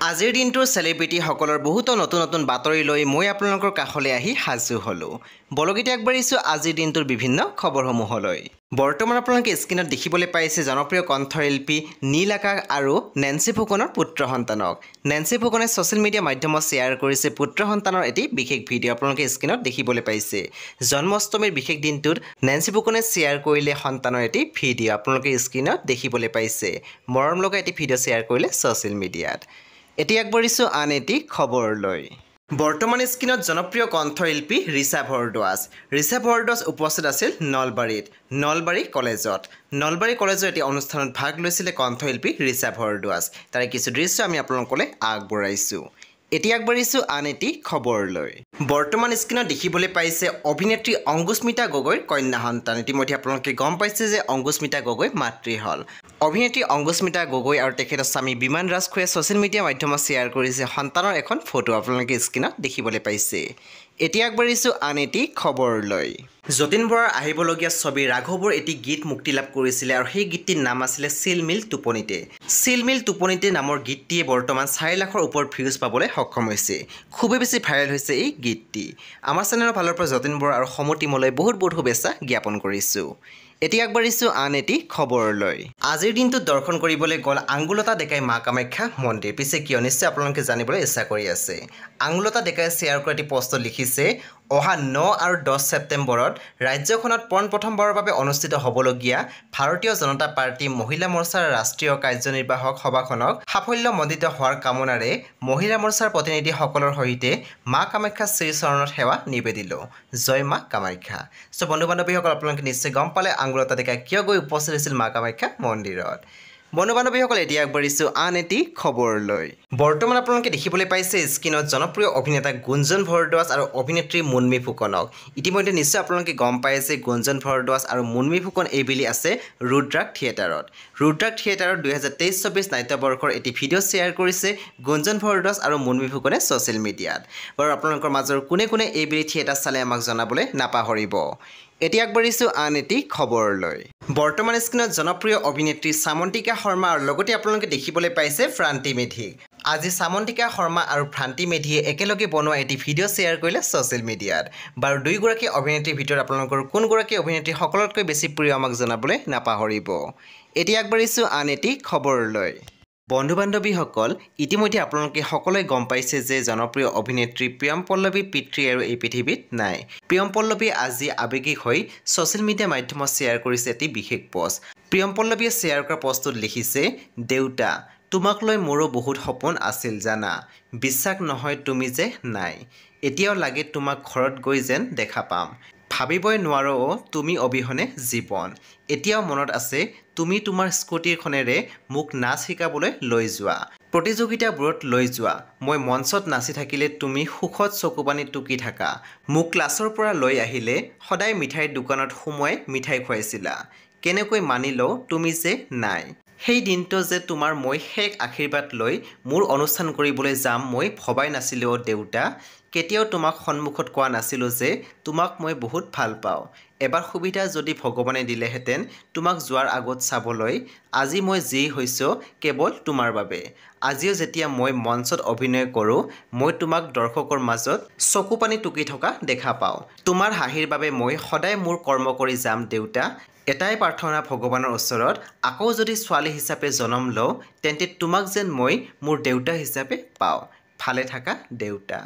আজিৰ দিনটোৰ চেলিব্ৰিটিসকলৰ বহুতো নতুন নতুন বাতৰি লৈ মই আপোনালোকৰ কাষলৈ আহি সাজু হ'লোঁ। বলগীতে আগবাঢ়িছোঁ আজিৰ দিনটোৰ বিভিন্ন খবৰসমূহলৈ। বৰ্তমান আপোনালোকে স্ক্ৰীণত দেখিবলৈ পাইছে জনপ্ৰিয় কণ্ঠশিল্পী নীল আকাশ আৰু নেন্সী ফুকনৰ পুত্ৰ সন্তানক। নেন্সী ফুকনে ছ'চিয়েল মিডিয়া মাধ্যমত শ্বেয়াৰ কৰিছে পুত্ৰ সন্তানৰ এটি বিশেষ ভিডিঅ' আপোনালোকে স্ক্ৰীণত দেখিবলৈ পাইছে। জন্মাষ্টমীৰ বিশেষ দিনটোত নেন্সী ফুকনে শ্বেয়াৰ কৰিলে সন্তানৰ এটি ভিডিঅ' আপোনালোকে স্ক্ৰীণত দেখিবলৈ পাইছে। মৰম লগা এটি ভিডিঅ' শ্বেয়াৰ কৰিলে ছ'চিয়েল মিডিয়াত। এতিয়া আগবাঢ়িছোঁ আন এটি খবৰলৈ। বৰ্তমান স্ক্ৰীণত জনপ্ৰিয় কণ্ঠশিল্পী ঋষা ভৰদ্বাজ। ঋষা ভৰদ্বাজ উপস্থিত আছিল নলবাৰী কলেজত। নলবাৰী কলেজৰ এটি অনুষ্ঠানত ভাগ লৈছিলে কণ্ঠশিল্পী ঋষা ভৰদ্বাজ। তাৰে কিছু দৃশ্য আমি আপোনালোকলৈ আগবঢ়াইছোঁ। এতিয়া আগবাঢ়িছোঁ আন এটি খবৰলৈ। বৰ্তমান স্ক্ৰীণত দেখিবলৈ পাইছে অভিনেত্ৰী অংকুষ্মিতা গগৈৰ কন্যা সন্তান। ইতিমধ্যে আপোনালোকে গম পাইছে যে অংকুষ্মিতা গগৈ মাতৃ হ'ল। অভিনেত্ৰী অংকুষ্মিতা গগৈ আৰু তেখেতৰ স্বামী বিমান ৰাজখোৱে ছ'চিয়েল মিডিয়া মাধ্যমত শ্বেয়াৰ কৰিছে সন্তানৰ এখন ফটো আপোনালোকে স্ক্ৰীণত দেখিবলৈ পাইছে। এতিয়া আগবাঢ়িছোঁ আন এটি খবৰলৈ। যতীন বৰাৰ আহিবলগীয়া ছবি ৰাঘৱৰ এটি গীত মুক্তি লাভ কৰিছিলে আৰু সেই গীতটিৰ নাম আছিলে চিলমিল টোপনিতে। চিলমিল টোপনিতে নামৰ গীতটিয়ে বৰ্তমান 4 লাখৰ ওপৰত ভিউজ পাবলৈ সক্ষম হৈছে। খুবেই বেছি ভাইৰেল হৈছে এই গীতটি। আমাৰ চেনেলৰ ফালৰ পৰা যতীন বৰা আৰু সম টীমলৈ বহুত শুভেচ্ছা জ্ঞাপন কৰিছোঁ। এতিয়া আগবাঢ়িছোঁ আন এটি খবৰলৈ। আজিৰ দিনটোত দৰ্শন কৰিবলৈ গ'ল আংগুৰলতা ডেকাই মা কামাখ্যা মন্দিৰ। পিছে কিয় নিশ্চয় আপোনালোকে জানিবলৈ ইচ্ছা কৰি আছে। আংগুৰলতা ডেকাই শ্বেয়াৰ কৰা এটি পষ্টত লিখিছে, অহা 9 আৰু 10 ছেপ্টেম্বৰত ৰাজ্যখনত প্ৰথমবাৰৰ বাবে অনুষ্ঠিত হ'বলগীয়া ভাৰতীয় জনতা পাৰ্টি মহিলা মৰ্চাৰ ৰাষ্ট্ৰীয় কাৰ্যনিৰ্বাহক সভাখনক সাফল্যমণ্ডিত হোৱাৰ কামনাৰে মহিলা মৰ্চাৰ প্ৰতিনিধিসকলৰ সৈতে মা কামাখ্যা শ্ৰীচৰণত সেৱা নিবেদিলোঁ। জয় মা কামাখ্যা। চ' বন্ধু বান্ধৱীসকল আপোনালোকে নিশ্চয় গম পালে আংগুৰলতা ডেকাই কিয় গৈ উপস্থিত হৈছিল মা কামাখ্যা মন্দিৰত। বন্ধু বান্ধৱীসকল এতিয়া আগবাঢ়িছোঁ আন এটি খবৰলৈ। বৰ্তমান আপোনালোকে দেখিবলৈ পাইছে স্ক্ৰীণত জনপ্ৰিয় অভিনেতা গুঞ্জন ভৰদ্বাজ আৰু অভিনেত্ৰী মুনমী ফুকনক। ইতিমধ্যে নিশ্চয় আপোনালোকে গম পায় যে গুঞ্জন ভৰদ্বাজ আৰু মুনমী ফুকন এইবেলি আছে ৰুদ্ৰাক থিয়েটাৰত। ৰুদ্ৰাক থিয়েটাৰত 2023-24 নাট্যবৰ্ষৰ এটি ভিডিঅ' শ্বেয়াৰ কৰিছে গুঞ্জন ভৰদ্বাজ আৰু মুনমী ফুকনে ছ'চিয়েল মিডিয়াত। বাৰু আপোনালোকৰ মাজৰ কোনে কোনে এইবেলি থিয়েটাৰ চালে আমাক জনাবলৈ নাপাহৰিব। এতিয়া আগবাঢ়িছোঁ আন এটি খবৰলৈ। বৰ্তমান স্ক্ৰীণত জনপ্ৰিয় অভিনেত্ৰী শ্যামন্তিকা শৰ্মা আৰু লগতে আপোনালোকে দেখিবলৈ পাইছে ভ্ৰান্তি মেধিক। আজি শ্যামন্তিকা শৰ্মা আৰু ভ্ৰান্তি মেধিয়ে একেলগে বনোৱা এটি ভিডিঅ' শ্বেয়াৰ কৰিলে ছ'চিয়েল মিডিয়াত। বাৰু দুয়োগৰাকী অভিনেত্ৰীৰ ভিতৰত আপোনালোকৰ কোনগৰাকী অভিনেত্ৰী সকলোতকৈ বেছি প্ৰিয় আমাক জনাবলৈ নাপাহৰিব। এতিয়া আগবাঢ়িছোঁ আন এটি খবৰলৈ। বন্ধু বান্ধৱীসকল ইতিমধ্যে আপোনালোকে সকলোৱে গম পাইছে যে জনপ্ৰিয় অভিনেত্ৰী প্ৰিয়ম পল্লৱীৰ পিতৃ আৰু এই পৃথিৱীত নাই। প্ৰিয়ম পল্লৱীয়ে আজি আৱেগিক হৈ ছ'চিয়েল মিডিয়া মাধ্যমত শ্বেয়াৰ কৰিছে এটি বিশেষ পষ্ট। প্ৰিয়ম পল্লৱীয়ে শ্বেয়াৰ কৰা পষ্টত লিখিছে, দেউতা তোমাক লৈ মোৰো বহুত সপোন আছিল জানা, বিশ্বাস নহয় তুমি যে নাই, এতিয়াও লাগে তোমাক ঘৰত গৈ যেন দেখা পাম, ভাবিবই নোৱাৰো তুমি অবিহনে জীৱন, এতিয়াও মনত আছে তুমি তোমাৰ স্কুটিৰখনেৰে মোক নাচ শিকাবলৈ লৈ যোৱা, প্ৰতিযোগিতাবোৰত লৈ যোৱা, মই মঞ্চত নাচি থাকিলে তুমি সুখত চকুপানী টুকি থাকা, মোক ক্লাছৰ পৰা লৈ আহিলে সদায় মিঠাইৰ দোকানত সোমোৱাই মিঠাই খুৱাইছিলা, কেনেকৈ মানি লওঁ তুমি যে নাই, সেই দিনটো যে তোমাৰ মই শেষ আশীৰ্বাদ লৈ মোৰ অনুষ্ঠান কৰিবলৈ যাম মই ভবাই নাছিলোঁ দেউতা, কেতিয়াও তোমাক সন্মুখত কোৱা নাছিলোঁ যে তোমাক মই বহুত ভাল পাওঁ, এবাৰ সুবিধা যদি ভগৱানে দিলেহেঁতেন তোমাক যোৱাৰ আগত চাবলৈ, আজি মই যি হৈছোঁ কেৱল তোমাৰ বাবে, আজিও যেতিয়া মই মঞ্চত অভিনয় কৰোঁ মই তোমাক দৰ্শকৰ মাজত চকুপানী টুকি থকা দেখা পাওঁ, তোমাৰ হাঁহিৰ বাবে মই সদায় মোৰ কৰ্ম কৰি যাম দেউতা, এটাই প্ৰাৰ্থনা ভগৱানৰ ওচৰত, আকৌ যদি ছোৱালী হিচাপে জন্ম লওঁ তেন্তে তোমাক যেন মই মোৰ দেউতা হিচাপে পাওঁ, ভালে থাকা দেউতা।